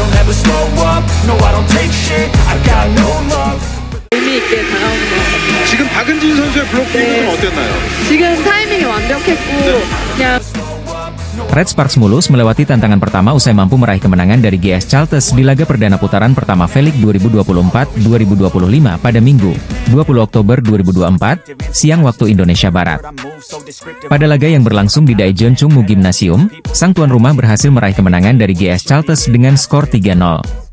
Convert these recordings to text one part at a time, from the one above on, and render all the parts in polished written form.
don't ever slow up, no I don't take shit, I got no love. 재미있게 다가온 것 같아요. 지금 박은진 선수의 블록킹은 어땠나요? 지금 타이밍이 완벽했고 그냥 Red Sparks mulus melewati tantangan pertama usai mampu meraih kemenangan dari GS Chalters di laga perdana putaran pertama V-League 2024-2025 pada Minggu, 20 Oktober 2024, siang waktu Indonesia Barat. Pada laga yang berlangsung di Daejeonchungmu Gymnasium, sang tuan rumah berhasil meraih kemenangan dari GS Chalters dengan skor 3-0.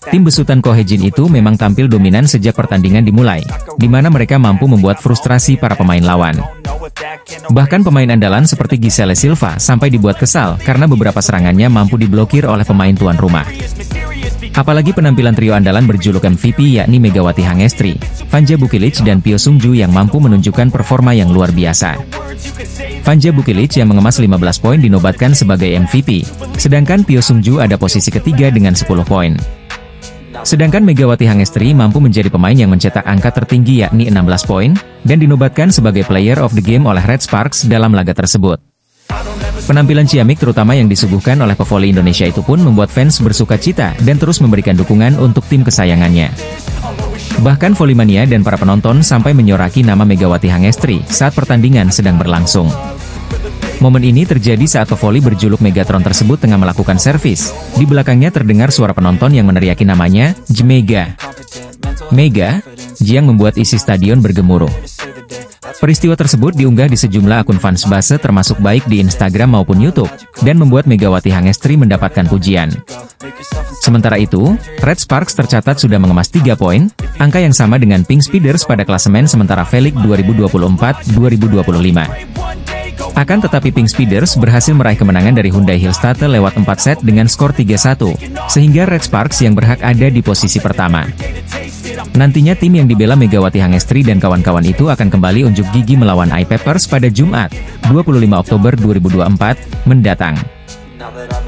Tim besutan Ko Hye-jin itu memang tampil dominan sejak pertandingan dimulai, di mana mereka mampu membuat frustrasi para pemain lawan. Bahkan pemain andalan seperti Giselle Silva sampai dibuat kesal karena beberapa serangannya mampu diblokir oleh pemain tuan rumah. Apalagi penampilan trio andalan berjuluk MVP yakni Megawati Hangestri, Vanja Bukilic dan Pyo Sung-ju yang mampu menunjukkan performa yang luar biasa. Vanja Bukilic yang mengemas 15 poin dinobatkan sebagai MVP, sedangkan Pyo Sung-ju ada posisi ketiga dengan 10 poin. Sedangkan Megawati Hangestri mampu menjadi pemain yang mencetak angka tertinggi yakni 16 poin, dan dinobatkan sebagai Player of the Game oleh Red Sparks dalam laga tersebut. Penampilan ciamik terutama yang disuguhkan oleh pevoli Indonesia itu pun membuat fans bersuka cita dan terus memberikan dukungan untuk tim kesayangannya. Bahkan Volley-mania dan para penonton sampai menyoraki nama Megawati Hangestri saat pertandingan sedang berlangsung. Momen ini terjadi saat pevoli berjuluk Megatron tersebut tengah melakukan servis. Di belakangnya terdengar suara penonton yang meneriaki namanya, Jmega. Mega, yang membuat isi stadion bergemuruh. Peristiwa tersebut diunggah di sejumlah akun fans base termasuk baik di Instagram maupun YouTube, dan membuat Megawati Hangestri mendapatkan pujian. Sementara itu, Red Sparks tercatat sudah mengemas 3 poin, angka yang sama dengan Pink Speeders pada klasemen sementara V-League 2024-2025. Akan tetapi Pink Speeders berhasil meraih kemenangan dari Hyundai Hillstatte lewat 4 set dengan skor 3-1, sehingga Red Sparks yang berhak ada di posisi pertama. Nantinya tim yang dibela Megawati Hangestri dan kawan-kawan itu akan kembali unjuk gigi melawan I-Peppers pada Jumat, 25 Oktober 2024, mendatang.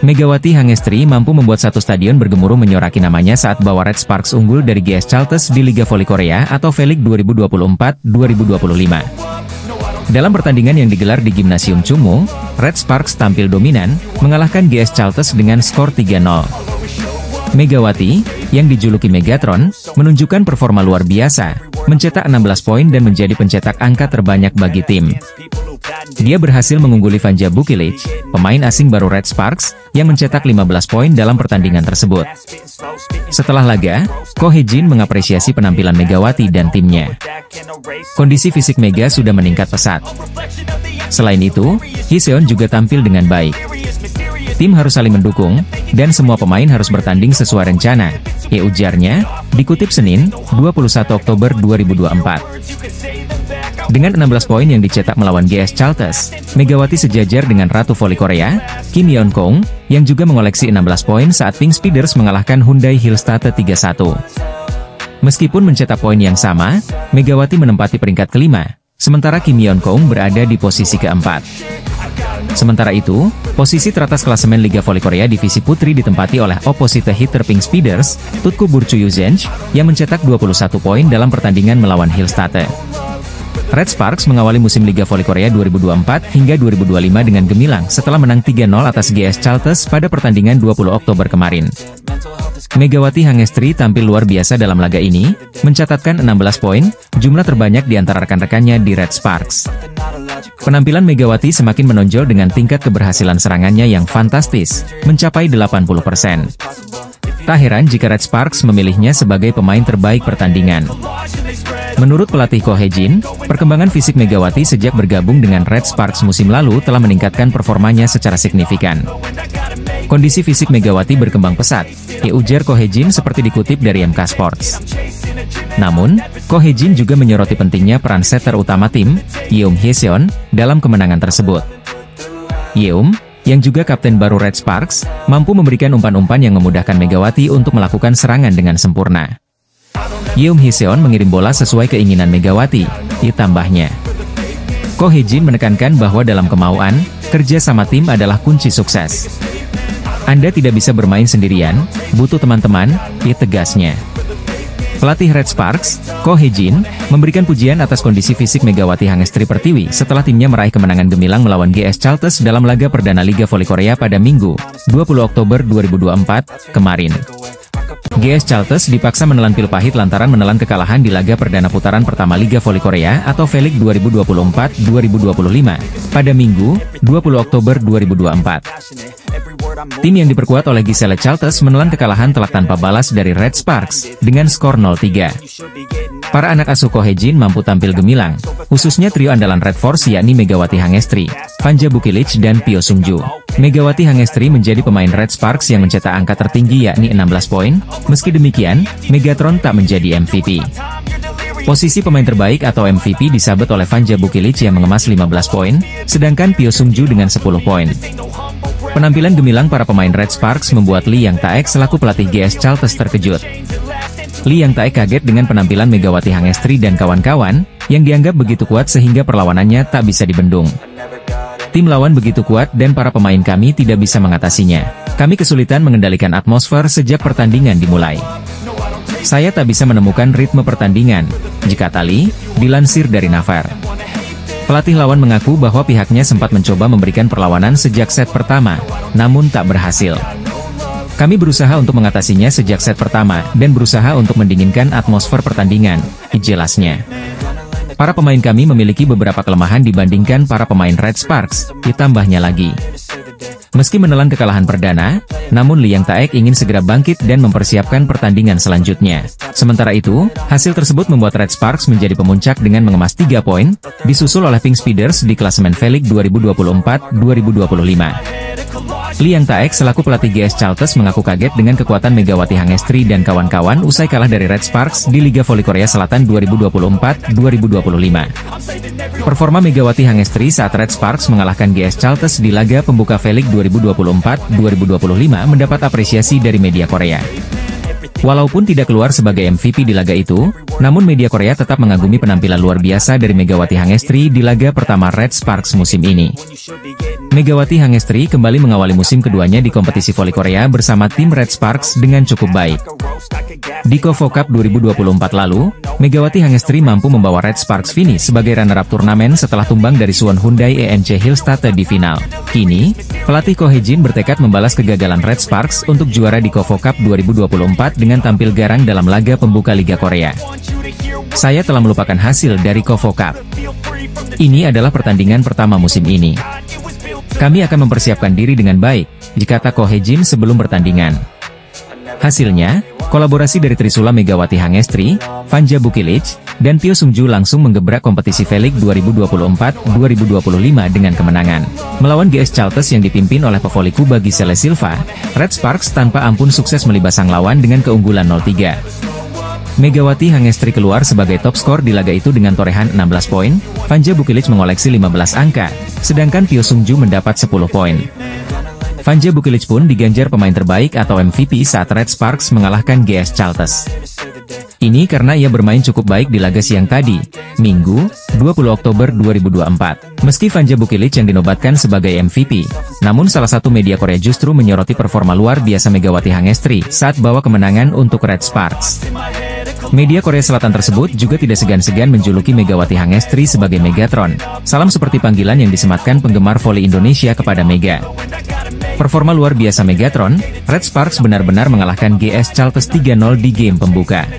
Megawati Hangestri mampu membuat satu stadion bergemuruh menyoraki namanya saat bawa Red Sparks unggul dari GS Chalters di Liga Voli Korea atau V-League 2024-2025. Dalam pertandingan yang digelar di Gymnasium Chungmu, Red Sparks tampil dominan, mengalahkan GS Chalters dengan skor 3-0. Megawati, yang dijuluki Megatron, menunjukkan performa luar biasa, mencetak 16 poin dan menjadi pencetak angka terbanyak bagi tim. Dia berhasil mengungguli Vanja Bukilic, pemain asing baru Red Sparks, yang mencetak 15 poin dalam pertandingan tersebut. Setelah laga, Ko Hye-jin mengapresiasi penampilan Megawati dan timnya. Kondisi fisik Mega sudah meningkat pesat. Selain itu, Hye-seon juga tampil dengan baik. Tim harus saling mendukung, dan semua pemain harus bertanding sesuai rencana, ujarnya, dikutip Senin, 21 Oktober 2024. Dengan 16 poin yang dicetak melawan GS Chalters, Megawati sejajar dengan Ratu Voli Korea, Kim Yeon-kong, yang juga mengoleksi 16 poin saat Pink Speeders mengalahkan Hyundai Hillstatte 3-1. Meskipun mencetak poin yang sama, Megawati menempati peringkat kelima, sementara Kim Yeon-kong berada di posisi keempat. Sementara itu, posisi teratas klasemen Liga Voli Korea Divisi Putri ditempati oleh opposite hitter Pink Speeders, Tutku Burcu-Yuzench, yang mencetak 21 poin dalam pertandingan melawan Hillstatte. Red Sparks mengawali musim Liga Voli Korea 2024 hingga 2025 dengan gemilang setelah menang 3-0 atas GS Chalters pada pertandingan 20 Oktober kemarin. Megawati Hangestri tampil luar biasa dalam laga ini, mencatatkan 16 poin, jumlah terbanyak di antara rekan-rekannya di Red Sparks. Penampilan Megawati semakin menonjol dengan tingkat keberhasilan serangannya yang fantastis, mencapai 80%. Tak heran jika Red Sparks memilihnya sebagai pemain terbaik pertandingan. Menurut pelatih Ko Hye-jin, perkembangan fisik Megawati sejak bergabung dengan Red Sparks musim lalu telah meningkatkan performanya secara signifikan. Kondisi fisik Megawati berkembang pesat, ujar Ko Hye-jin seperti dikutip dari MK Sports. Namun, Ko Hye-jin juga menyoroti pentingnya peran setter utama tim, Yeom Hye-seon, dalam kemenangan tersebut. Yeom, yang juga kapten baru Red Sparks, mampu memberikan umpan-umpan yang memudahkan Megawati untuk melakukan serangan dengan sempurna. Yeom Hye-seon mengirim bola sesuai keinginan Megawati, ditambahnya. Ko Hye-jin menekankan bahwa dalam kemauan, kerja sama tim adalah kunci sukses. Anda tidak bisa bermain sendirian, butuh teman-teman, tegasnya. Pelatih Red Sparks, Ko Hee-jin, memberikan pujian atas kondisi fisik Megawati Hangestri Pertiwi setelah timnya meraih kemenangan gemilang melawan GS Chalters dalam laga perdana Liga Voli Korea pada Minggu, 20 Oktober 2024, kemarin. GS Chalters dipaksa menelan pil pahit lantaran menelan kekalahan di laga perdana putaran pertama Liga Voli Korea atau V-League 2024-2025 pada Minggu, 20 Oktober 2024. Tim yang diperkuat oleh Giselle Chalters menelan kekalahan telak tanpa balas dari Red Sparks dengan skor 0-3. Para anak asuh Ko Hee-jin mampu tampil gemilang, khususnya trio andalan Red Force yakni Megawati Hangestri, Vanja Bukilic dan Pyo Sung-ju. Megawati Hangestri menjadi pemain Red Sparks yang mencetak angka tertinggi yakni 16 poin. Meski demikian, Megatron tak menjadi MVP. Posisi pemain terbaik atau MVP disabet oleh Vanja Bukilic yang mengemas 15 poin, sedangkan Pyo Sung-ju dengan 10 poin. Penampilan gemilang para pemain Red Sparks membuat Lee Yang Taek selaku pelatih GS Chalters terkejut. Lee Yang Taek kaget dengan penampilan Megawati Hangestri dan kawan-kawan, yang dianggap begitu kuat sehingga perlawanannya tak bisa dibendung. Tim lawan begitu kuat dan para pemain kami tidak bisa mengatasinya. Kami kesulitan mengendalikan atmosfer sejak pertandingan dimulai. Saya tak bisa menemukan ritme pertandingan, jika Lee, dilansir dari Naver. Pelatih lawan mengaku bahwa pihaknya sempat mencoba memberikan perlawanan sejak set pertama, namun tak berhasil. Kami berusaha untuk mengatasinya sejak set pertama dan berusaha untuk mendinginkan atmosfer pertandingan, jelasnya. Para pemain kami memiliki beberapa kelemahan dibandingkan para pemain Red Sparks, ditambahnya lagi. Meski menelan kekalahan perdana, namun Lee Yang Taek ingin segera bangkit dan mempersiapkan pertandingan selanjutnya. Sementara itu, hasil tersebut membuat Red Sparks menjadi pemuncak dengan mengemas 3 poin, disusul oleh Pink Speeders di klasemen V-League 2024-2025. Lee Yang Taek selaku pelatih GS Chalters mengaku kaget dengan kekuatan Megawati Hangestri dan kawan-kawan usai kalah dari Red Sparks di Liga Voli Korea Selatan 2024-2025. Performa Megawati Hangestri saat Red Sparks mengalahkan GS Chalters di laga pembuka V-League 2024-2025 mendapat apresiasi dari media Korea. Walaupun tidak keluar sebagai MVP di laga itu, namun media Korea tetap mengagumi penampilan luar biasa dari Megawati Hangestri di laga pertama Red Sparks musim ini. Megawati Hangestri kembali mengawali musim keduanya di kompetisi voli Korea bersama tim Red Sparks dengan cukup baik. Di KOFO Cup 2024 lalu, Megawati Hangestri mampu membawa Red Sparks finish sebagai runner-up turnamen setelah tumbang dari Suwon Hyundai ENC Hillstatte di final. Kini, pelatih Ko Hee-jin bertekad membalas kegagalan Red Sparks untuk juara di KOFO Cup 2024 dengan tampil garang dalam laga pembuka Liga Korea. Saya telah melupakan hasil dari KOFO Cup. Ini adalah pertandingan pertama musim ini. Kami akan mempersiapkan diri dengan baik, dikata Ko Hee-jin sebelum pertandingan. Hasilnya, kolaborasi dari Trisula Megawati Hangestri, Vanja Bukilic, dan Pyo Sung-ju langsung menggebrak kompetisi V-League 2024-2025 dengan kemenangan. Melawan GS Chalters yang dipimpin oleh pevoli Kuba Giselle Silva, Red Sparks tanpa ampun sukses melibas sang lawan dengan keunggulan 0-3. Megawati Hangestri keluar sebagai top skor di laga itu dengan torehan 16 poin, Vanja Bukilic mengoleksi 15 angka, sedangkan Pyo Sung-ju mendapat 10 poin. Vanja Bukilic pun diganjar pemain terbaik atau MVP saat Red Sparks mengalahkan GS Chalters. Ini karena ia bermain cukup baik di laga siang tadi, Minggu, 20 Oktober 2024. Meski Vanja Bukilic yang dinobatkan sebagai MVP, namun salah satu media Korea justru menyoroti performa luar biasa Megawati Hangestri saat bawa kemenangan untuk Red Sparks. Media Korea Selatan tersebut juga tidak segan-segan menjuluki Megawati Hangestri sebagai Megatron, salam seperti panggilan yang disematkan penggemar voli Indonesia kepada Mega. Performa luar biasa Megatron, Red Sparks benar-benar mengalahkan GS Chalters 3-0 di game pembuka.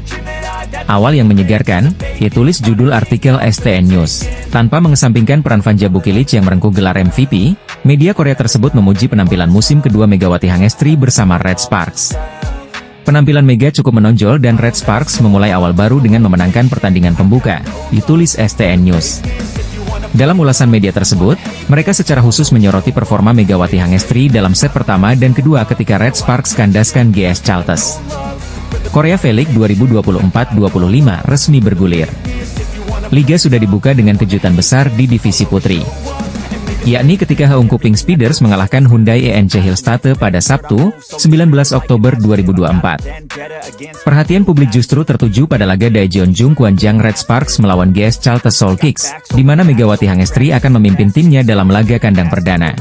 Awal yang menyegarkan, ditulis judul artikel STN News. Tanpa mengesampingkan peran Vanja Bukilic yang merengkuh gelar MVP, media Korea tersebut memuji penampilan musim kedua Megawati Hangestri bersama Red Sparks. Penampilan Mega cukup menonjol dan Red Sparks memulai awal baru dengan memenangkan pertandingan pembuka, ditulis STN News. Dalam ulasan media tersebut, mereka secara khusus menyoroti performa Megawati Hangestri dalam set pertama dan kedua ketika Red Sparks kandaskan GS Chalters. Korea V-League 2024-25 resmi bergulir. Liga sudah dibuka dengan kejutan besar di divisi putri, yakni ketika Haeungguk Pink Speeders mengalahkan Hyundai ENC Hillstatte pada Sabtu, 19 Oktober 2024. Perhatian publik justru tertuju pada laga Daejeon Jung Kwanjang Red Sparks melawan GS Chalters Seoul Kicks, di mana Megawati Hangestri akan memimpin timnya dalam laga kandang perdana.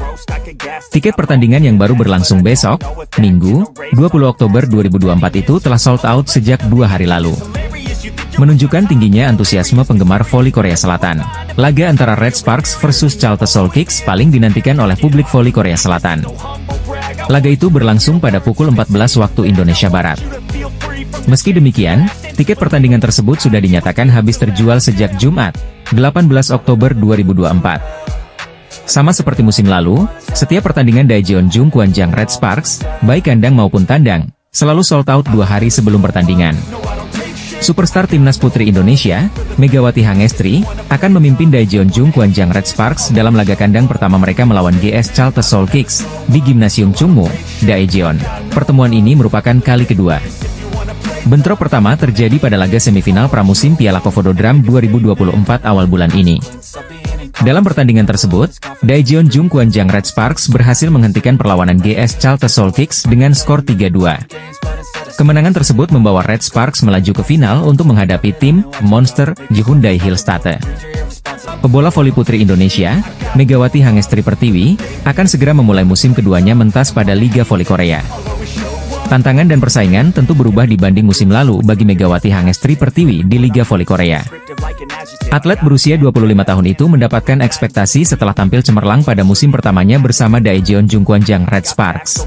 Tiket pertandingan yang baru berlangsung besok, Minggu, 20 Oktober 2024 itu telah sold out sejak 2 hari lalu. menunjukkan tingginya antusiasme penggemar voli Korea Selatan. Laga antara Red Sparks versus Chaltes Seoul Kicks paling dinantikan oleh publik voli Korea Selatan. Laga itu berlangsung pada pukul 14 waktu Indonesia Barat. Meski demikian, tiket pertandingan tersebut sudah dinyatakan habis terjual sejak Jumat, 18 Oktober 2024. Sama seperti musim lalu, setiap pertandingan Daejeon Jungkwanjang Red Sparks, baik kandang maupun tandang, selalu sold out 2 hari sebelum pertandingan. Superstar Timnas Putri Indonesia, Megawati Hangestri, akan memimpin Daejeon Jungkwanjang Red Sparks dalam laga kandang pertama mereka melawan GS Chaltes Seoul Kicks, di Gimnasium Chungmu, Daejeon. Pertemuan ini merupakan kali kedua. Bentrok pertama terjadi pada laga semifinal pramusim Piala Kovododram 2024 awal bulan ini. Dalam pertandingan tersebut, Daejeon Jungkwanjang Red Sparks berhasil menghentikan perlawanan GS Chaltes Seoul Kicks dengan skor 3-2. Kemenangan tersebut membawa Red Sparks melaju ke final untuk menghadapi tim Monster Hyundai Hillstate. Pebola voli putri Indonesia, Megawati Hangestri Pertiwi, akan segera memulai musim keduanya mentas pada Liga Voli Korea. Tantangan dan persaingan tentu berubah dibanding musim lalu bagi Megawati Hangestri Pertiwi di Liga Voli Korea. Atlet berusia 25 tahun itu mendapatkan ekspektasi setelah tampil cemerlang pada musim pertamanya bersama Daejeon Jungkwanjang Red Sparks.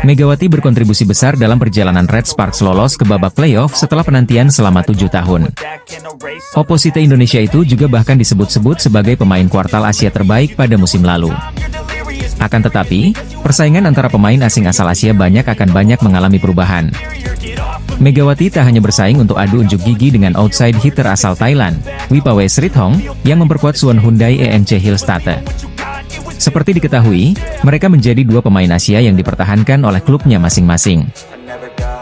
Megawati berkontribusi besar dalam perjalanan Red Sparks lolos ke babak playoff setelah penantian selama 7 tahun. Oposite Indonesia itu juga bahkan disebut-sebut sebagai pemain kuartal Asia terbaik pada musim lalu. Akan tetapi, persaingan antara pemain asing asal Asia akan banyak mengalami perubahan. Megawati tak hanya bersaing untuk adu unjuk gigi dengan outside hitter asal Thailand, Wipawe Srithong, yang memperkuat Suwon Hyundai ENC Hillstate. Seperti diketahui, mereka menjadi 2 pemain Asia yang dipertahankan oleh klubnya masing-masing.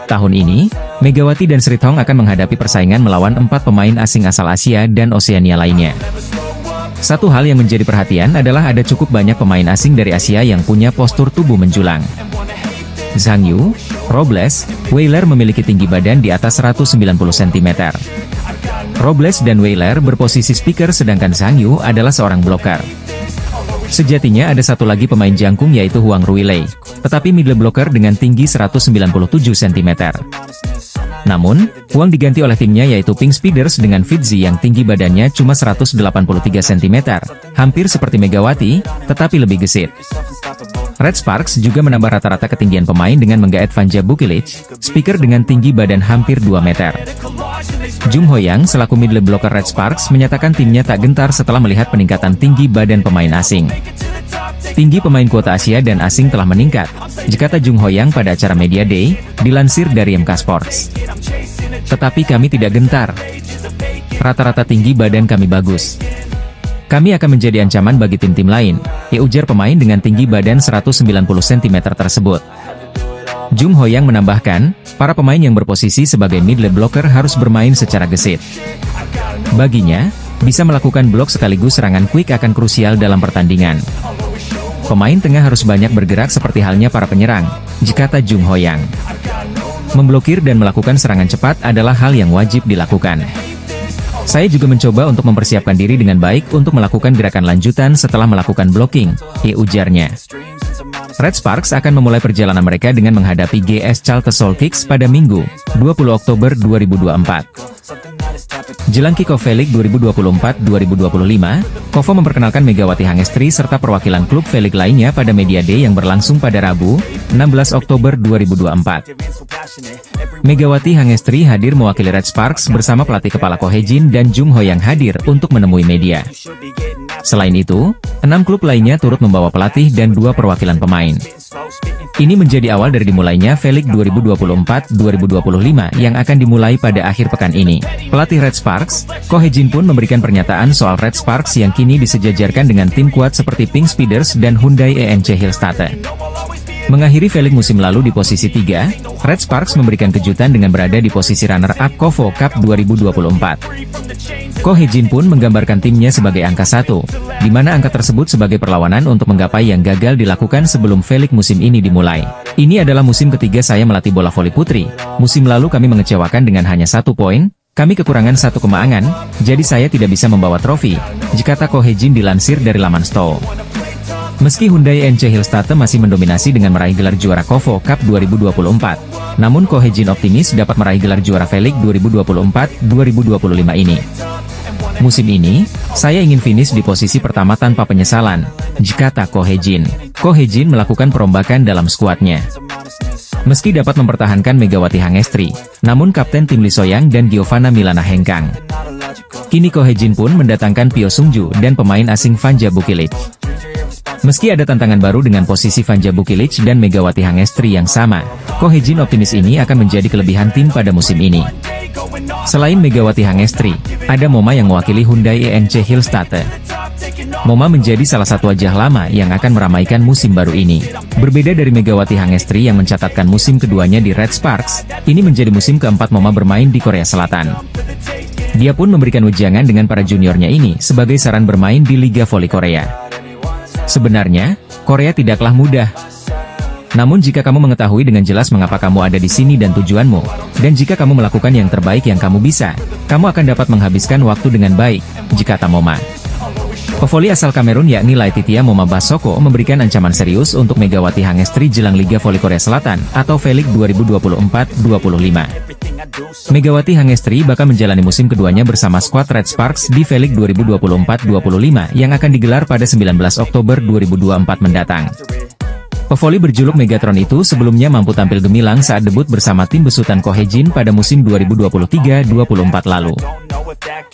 Tahun ini, Megawati dan Srithong akan menghadapi persaingan melawan 4 pemain asing asal Asia dan Oseania lainnya. Satu hal yang menjadi perhatian adalah ada cukup banyak pemain asing dari Asia yang punya postur tubuh menjulang. Zhang Yu, Robles, Weiler memiliki tinggi badan di atas 190 cm. Robles dan Weiler berposisi speaker sedangkan Zhang Yu adalah seorang blocker. Sejatinya ada satu lagi pemain jangkung yaitu Huang Ruilei, tetapi middle blocker dengan tinggi 197 cm. Namun, Huang diganti oleh timnya yaitu Pink Speeders dengan Fitzy yang tinggi badannya cuma 183 cm, hampir seperti Megawati, tetapi lebih gesit. Red Sparks juga menambah rata-rata ketinggian pemain dengan menggaet Vanja Bukilic, speaker dengan tinggi badan hampir 2 meter. Jung Hoyang selaku middle blocker Red Sparks menyatakan timnya tak gentar setelah melihat peningkatan tinggi badan pemain asing. Tinggi pemain kuota Asia dan asing telah meningkat, kata Jung Hoyang pada acara Media Day, dilansir dari MK Sports. Tetapi kami tidak gentar. Rata-rata tinggi badan kami bagus. Kami akan menjadi ancaman bagi tim-tim lain, ujar pemain dengan tinggi badan 190 cm tersebut. Jung Hoyang menambahkan, para pemain yang berposisi sebagai middle blocker harus bermain secara gesit. Baginya, bisa melakukan blok sekaligus serangan quick akan krusial dalam pertandingan. Pemain tengah harus banyak bergerak seperti halnya para penyerang, kata Jung Hoyang. Memblokir dan melakukan serangan cepat adalah hal yang wajib dilakukan. Saya juga mencoba untuk mempersiapkan diri dengan baik untuk melakukan gerakan lanjutan setelah melakukan blocking, ujarnya. Red Sparks akan memulai perjalanan mereka dengan menghadapi GS Chaltes Seoul Kicks pada Minggu, 20 Oktober 2024. Jelang kick-off V-League 2024-2025, Kovo memperkenalkan Megawati Hangestri serta perwakilan klub V-League lainnya pada Media Day yang berlangsung pada Rabu, 16 Oktober 2024. Megawati Hangestri hadir mewakili Red Sparks bersama pelatih kepala Kohejin dan Jung Hoyang hadir untuk menemui media. Selain itu, 6 klub lainnya turut membawa pelatih dan 2 perwakilan pemain. Ini menjadi awal dari dimulainya V-League 2024-2025 yang akan dimulai pada akhir pekan ini. Pelatih Red Sparks, Kohejin pun memberikan pernyataan soal Red Sparks yang kini disejajarkan dengan tim kuat seperti Pink Speeders dan Hyundai ENC Hillstate. Mengakhiri V-League musim lalu di posisi 3, Red Sparks memberikan kejutan dengan berada di posisi runner-up Kovo Cup 2024. Kohejin pun menggambarkan timnya sebagai angka 1, di mana angka tersebut sebagai perlawanan untuk menggapai yang gagal dilakukan sebelum V-League musim ini dimulai. Ini adalah musim ketiga saya melatih bola voli putri. Musim lalu kami mengecewakan dengan hanya 1 poin, kami kekurangan 1 kemenangan, jadi saya tidak bisa membawa trofi, kata Kohejin dilansir dari laman Stow. Meski Hyundai ENC Hillstate masih mendominasi dengan meraih gelar juara Kovo Cup 2024, Namun Ko Hye-jin optimis dapat meraih gelar juara V-League 2024-2025 ini. Musim ini, saya ingin finish di posisi pertama tanpa penyesalan, kata Ko Hye-jin. Ko Hye-jin melakukan perombakan dalam skuadnya. Meski dapat mempertahankan Megawati Hangestri, namun Kapten tim Lee So-young dan Giovanna Milana hengkang. Kini Ko Hye-jin pun mendatangkan Pyo Sung-ju dan pemain asing Vanja Bukilic. Meski ada tantangan baru dengan posisi Vanja Bukilic dan Megawati Hangestri yang sama, Ko Hye-jin optimis ini akan menjadi kelebihan tim pada musim ini. Selain Megawati Hangestri, ada Moma yang mewakili Hyundai ENC Hillstatte. Moma menjadi salah satu wajah lama yang akan meramaikan musim baru ini. Berbeda dari Megawati Hangestri yang mencatatkan musim keduanya di Red Sparks, ini menjadi musim keempat Moma bermain di Korea Selatan. Dia pun memberikan wejangan dengan para juniornya ini sebagai saran bermain di Liga Voli Korea. Sebenarnya, Korea tidaklah mudah. Namun jika kamu mengetahui dengan jelas mengapa kamu ada di sini dan tujuanmu, dan jika kamu melakukan yang terbaik yang kamu bisa, kamu akan dapat menghabiskan waktu dengan baik, kata Moma. Pevoli asal Kamerun yakni Laetitia Moma Basoko memberikan ancaman serius untuk Megawati Hangestri jelang Liga Voli Korea Selatan atau V-League 2024-25. Megawati Hangestri bakal menjalani musim keduanya bersama skuad Red Sparks di V-League 2024-25 yang akan digelar pada 19 Oktober 2024 mendatang. Pevoli berjuluk Megatron itu sebelumnya mampu tampil gemilang saat debut bersama tim besutan Ko Hye-jin pada musim 2023-24 lalu.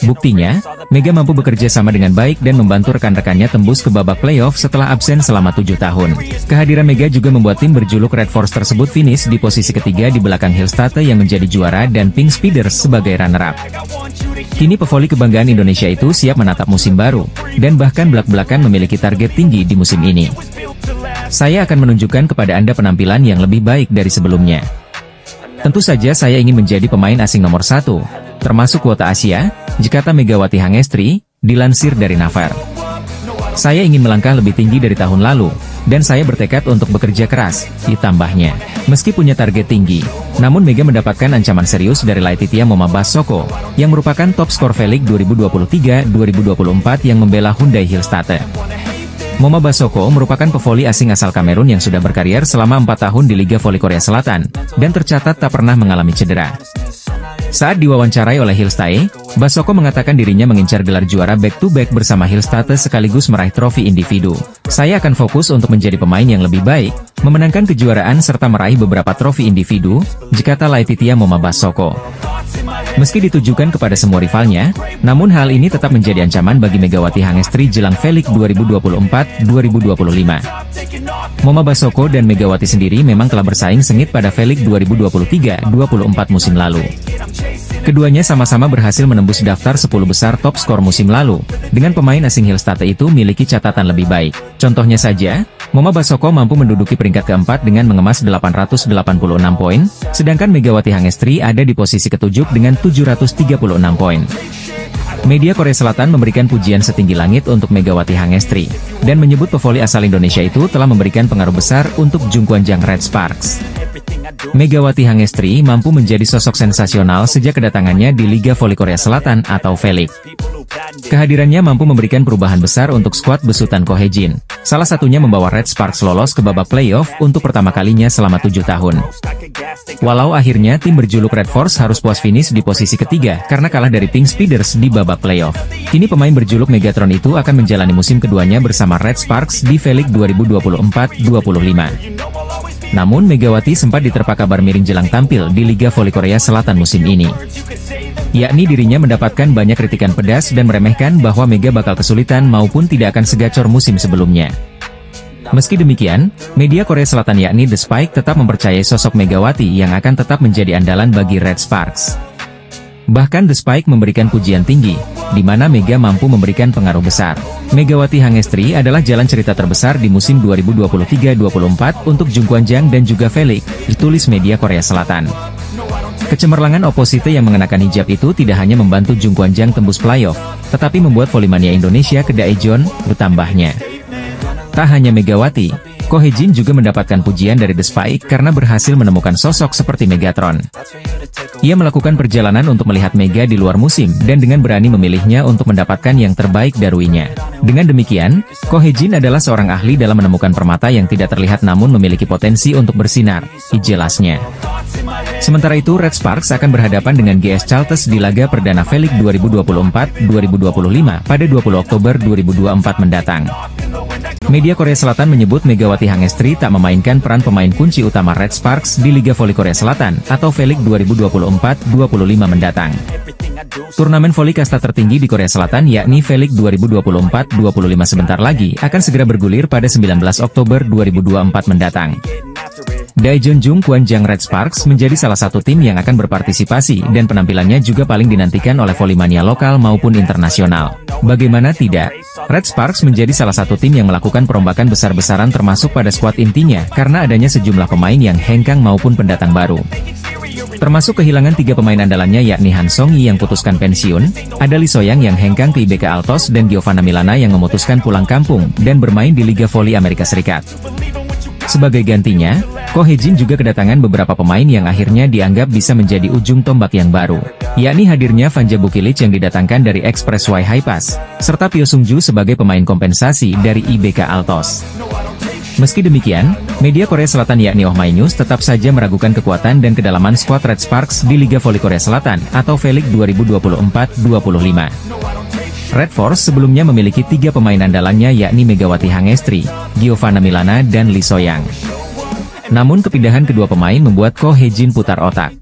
Buktinya, Mega mampu bekerja sama dengan baik dan membantu rekan-rekannya tembus ke babak playoff setelah absen selama 7 tahun. Kehadiran Mega juga membuat tim berjuluk Red Force tersebut finish di posisi ketiga di belakang Hillstatte yang menjadi juara dan Pink Speeders sebagai runner-up. Kini pevoli kebanggaan Indonesia itu siap menatap musim baru, dan bahkan belak-belakan memiliki target tinggi di musim ini. Saya akan menunjukkan kepada Anda penampilan yang lebih baik dari sebelumnya. Tentu saja saya ingin menjadi pemain asing nomor 1, termasuk kuota Asia, kata Megawati Hangestri, dilansir dari Naver. Saya ingin melangkah lebih tinggi dari tahun lalu, dan saya bertekad untuk bekerja keras, ditambahnya. Meski punya target tinggi, namun Mega mendapatkan ancaman serius dari Laetitia Moma Basoko, yang merupakan top skor V-League 2023-2024 yang membela Hyundai Hillstatte. Moma Basoko merupakan pevoli asing asal Kamerun yang sudah berkarier selama 4 tahun di Liga Voli Korea Selatan, dan tercatat tak pernah mengalami cedera. Saat diwawancarai oleh Hillstatte, Basoko mengatakan dirinya mengincar gelar juara back-to-back bersama Hillstatte sekaligus meraih trofi individu. Saya akan fokus untuk menjadi pemain yang lebih baik, memenangkan kejuaraan serta meraih beberapa trofi individu, kata Laetitia Moma Basoko. Meski ditujukan kepada semua rivalnya, namun hal ini tetap menjadi ancaman bagi Megawati Hangestri jelang V-League 2024-2025. Moma Basoko dan Megawati sendiri memang telah bersaing sengit pada V-League 2023-24 musim lalu. Keduanya sama-sama berhasil menembus daftar 10 besar top skor musim lalu, dengan pemain asing Hillstatte itu memiliki catatan lebih baik. Contohnya saja, Moma Basoko mampu menduduki peringkat keempat dengan mengemas 886 poin, sedangkan Megawati Hangestri ada di posisi ketujuh dengan 736 poin. Media Korea Selatan memberikan pujian setinggi langit untuk Megawati Hangestri, dan menyebut pevoli asal Indonesia itu telah memberikan pengaruh besar untuk Jungkwanjang Red Sparks. Megawati Hangestri mampu menjadi sosok sensasional sejak kedatangannya di Liga Voli Korea Selatan atau V-League. Kehadirannya mampu memberikan perubahan besar untuk skuad besutan Ko Hye-jin, salah satunya membawa Red Sparks lolos ke babak playoff untuk pertama kalinya selama 7 tahun. Walau akhirnya tim berjuluk Red Force harus puas finish di posisi ketiga karena kalah dari Pink Speeders di babak playoff. Kini pemain berjuluk Megatron itu akan menjalani musim keduanya bersama Red Sparks di V-League 2024-25. Namun Megawati sempat diterpa kabar miring jelang tampil di Liga Voli Korea Selatan musim ini. Yakni dirinya mendapatkan banyak kritikan pedas dan meremehkan bahwa Mega bakal kesulitan maupun tidak akan segacor musim sebelumnya. Meski demikian, media Korea Selatan yakni The Spike tetap mempercayai sosok Megawati yang akan tetap menjadi andalan bagi Red Sparks. Bahkan The Spike memberikan pujian tinggi, di mana Mega mampu memberikan pengaruh besar. Megawati Hangestri adalah jalan cerita terbesar di musim 2023-24 untuk Jungkwanjang dan juga V-League, ditulis media Korea Selatan. Kecemerlangan oposite yang mengenakan hijab itu tidak hanya membantu Jungkwanjang tembus playoff, tetapi membuat volimania Indonesia ke Daejeon, bertambahnya. Tak hanya Megawati, Ko Hye-jin juga mendapatkan pujian dari The Spike karena berhasil menemukan sosok seperti Megatron. Ia melakukan perjalanan untuk melihat Mega di luar musim dan dengan berani memilihnya untuk mendapatkan yang terbaik darinya. Dengan demikian, Ko Hye-jin adalah seorang ahli dalam menemukan permata yang tidak terlihat namun memiliki potensi untuk bersinar, jelasnya. Sementara itu Red Sparks akan berhadapan dengan GS Caltech di laga perdana V-League 2024-2025 pada 20 Oktober 2024 mendatang. Media Korea Selatan menyebut Megawati Hangestri tak memainkan peran pemain kunci utama Red Sparks di Liga Voli Korea Selatan atau V-League 2024-2025 mendatang. Turnamen voli kasta tertinggi di Korea Selatan yakni V-League 2024-2025 sebentar lagi akan segera bergulir pada 19 Oktober 2024 mendatang. Daejeon Kwanjang Red Sparks menjadi salah satu tim yang akan berpartisipasi dan penampilannya juga paling dinantikan oleh volley-mania lokal maupun internasional. Bagaimana tidak? Red Sparks menjadi salah satu tim yang melakukan perombakan besar-besaran termasuk pada skuad intinya karena adanya sejumlah pemain yang hengkang maupun pendatang baru. Termasuk kehilangan 3 pemain andalannya yakni Han Song-yi yang putuskan pensiun, ada Lee So-young yang hengkang ke IBK Altos dan Giovanna Milana yang memutuskan pulang kampung dan bermain di Liga Voli Amerika Serikat. Sebagai gantinya, Ko Hae-jin juga kedatangan beberapa pemain yang akhirnya dianggap bisa menjadi ujung tombak yang baru, yakni hadirnya Vanja Bukilic yang didatangkan dari Express Y High Pass, serta Pyo Sung-ju sebagai pemain kompensasi dari IBK Altos. Meski demikian, media Korea Selatan yakni Ohmai News tetap saja meragukan kekuatan dan kedalaman skuad Red Sparks di Liga Voli Korea Selatan atau V-League 2024-2025. Red Force sebelumnya memiliki 3 pemain andalannya yakni Megawati Hangestri, Giovanna Milana dan Lee So-young. Namun kepindahan kedua pemain membuat Ko Hae-jin putar otak.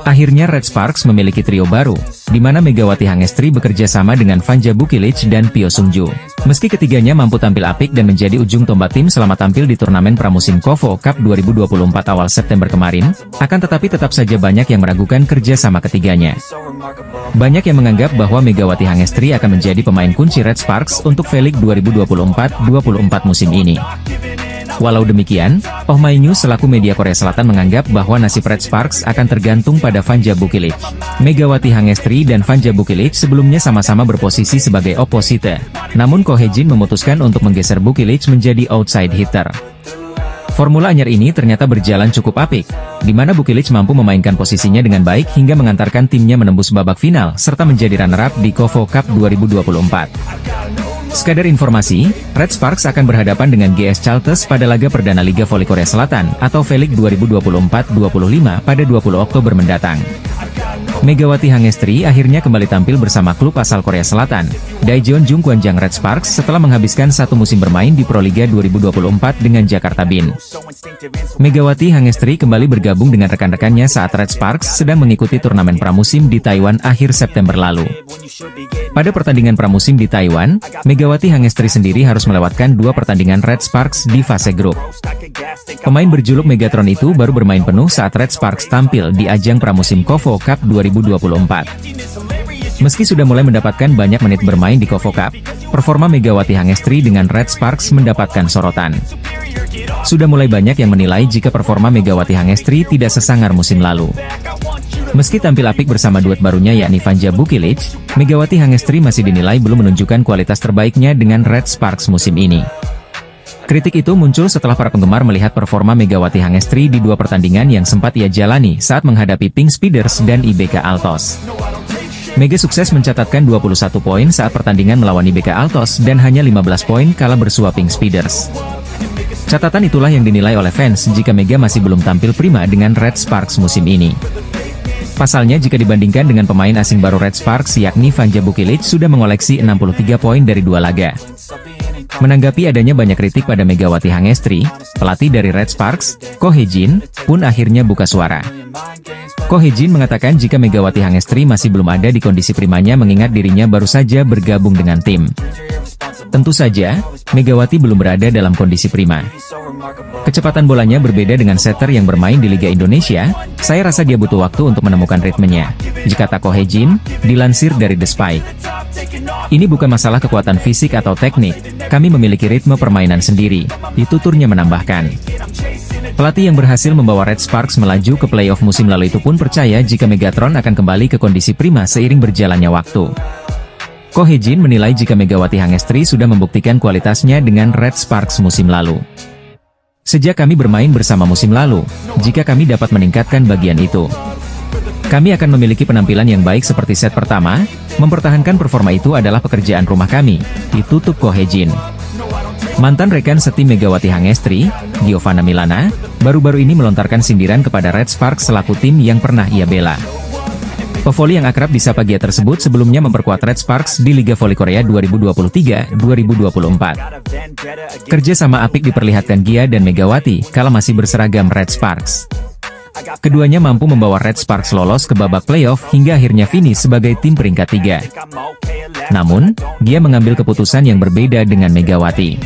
Akhirnya Red Sparks memiliki trio baru, di mana Megawati Hangestri bekerja sama dengan Vanja Bukilic dan Pyo Sung-ju. Meski ketiganya mampu tampil apik dan menjadi ujung tombak tim selama tampil di turnamen pramusim KOFO Cup 2024 awal September kemarin, akan tetapi tetap saja banyak yang meragukan kerja sama ketiganya. Banyak yang menganggap bahwa Megawati Hangestri akan menjadi pemain kunci Red Sparks untuk V-League 2024-2024 musim ini. Walau demikian, Ohmai News selaku media Korea Selatan menganggap bahwa nasib Red Sparks akan tergantung pada Vanja Bukilic. Megawati Hangestri dan Vanja Bukilic sebelumnya sama-sama berposisi sebagai opposite. Namun Ko Hae-jin memutuskan untuk menggeser Bukilic menjadi outside hitter. Formula anyar ini ternyata berjalan cukup apik, di mana Bukilic mampu memainkan posisinya dengan baik hingga mengantarkan timnya menembus babak final serta menjadi runner-up di KOFO Cup 2024. Sekadar informasi, Red Sparks akan berhadapan dengan GS Caltech pada laga perdana Liga Voli Korea Selatan atau V-League 2024-2025 pada 20 Oktober mendatang. Megawati Hangestri akhirnya kembali tampil bersama klub asal Korea Selatan, Daejeon Kwanjang Red Sparks setelah menghabiskan satu musim bermain di Proliga 2024 dengan Jakarta Bin. Megawati Hangestri kembali bergabung dengan rekan-rekannya saat Red Sparks sedang mengikuti turnamen pramusim di Taiwan akhir September lalu. Pada pertandingan pramusim di Taiwan, Megawati Hangestri sendiri harus melewatkan 2 pertandingan Red Sparks di fase grup. Pemain berjuluk Megatron itu baru bermain penuh saat Red Sparks tampil di ajang pramusim KOFO Cup 2024. Meski sudah mulai mendapatkan banyak menit bermain di KOFO Cup, performa Megawati Hangestri dengan Red Sparks mendapatkan sorotan. Sudah mulai banyak yang menilai jika performa Megawati Hangestri tidak sesangar musim lalu. Meski tampil apik bersama duet barunya yakni Vanja Bukilic, Megawati Hangestri masih dinilai belum menunjukkan kualitas terbaiknya dengan Red Sparks musim ini. Kritik itu muncul setelah para penggemar melihat performa Megawati Hangestri di 2 pertandingan yang sempat ia jalani saat menghadapi Pink Speeders dan IBK Altos. Mega sukses mencatatkan 21 poin saat pertandingan melawan IBK Altos dan hanya 15 poin kala bersua Pink Speeders. Catatan itulah yang dinilai oleh fans jika Mega masih belum tampil prima dengan Red Sparks musim ini. Pasalnya jika dibandingkan dengan pemain asing baru Red Sparks yakni Vanja Bukilic sudah mengoleksi 63 poin dari 2 laga. Menanggapi adanya banyak kritik pada Megawati Hangestri, pelatih dari Red Sparks, Ko Hae-jin, pun akhirnya buka suara. Ko Hae-jin mengatakan jika Megawati Hangestri masih belum ada di kondisi primanya mengingat dirinya baru saja bergabung dengan tim. Tentu saja, Megawati belum berada dalam kondisi prima. Kecepatan bolanya berbeda dengan setter yang bermain di Liga Indonesia, saya rasa dia butuh waktu untuk menemukan ritmenya, kata Ko Hae-jin, dilansir dari The Spike. Ini bukan masalah kekuatan fisik atau teknik, kami memiliki ritme permainan sendiri, tuturnya menambahkan. Pelatih yang berhasil membawa Red Sparks melaju ke playoff musim lalu itu pun percaya jika Megatron akan kembali ke kondisi prima seiring berjalannya waktu. Ko Hae-jin menilai jika Megawati Hangestri sudah membuktikan kualitasnya dengan Red Sparks musim lalu. Sejak kami bermain bersama musim lalu, jika kami dapat meningkatkan bagian itu, kami akan memiliki penampilan yang baik seperti set pertama, mempertahankan performa itu adalah pekerjaan rumah kami, ditutup Ko Hae-jin. Mantan rekan setim Megawati Hangestri, Giovanna Milana, baru-baru ini melontarkan sindiran kepada Red Sparks selaku tim yang pernah ia bela. Pevoli yang akrab disapa Gia tersebut sebelumnya memperkuat Red Sparks di Liga Voli Korea 2023-2024. Kerja sama apik diperlihatkan Gia dan Megawati kala masih berseragam Red Sparks. Keduanya mampu membawa Red Sparks lolos ke babak playoff hingga akhirnya finish sebagai tim peringkat 3. Namun, Gia mengambil keputusan yang berbeda dengan Megawati.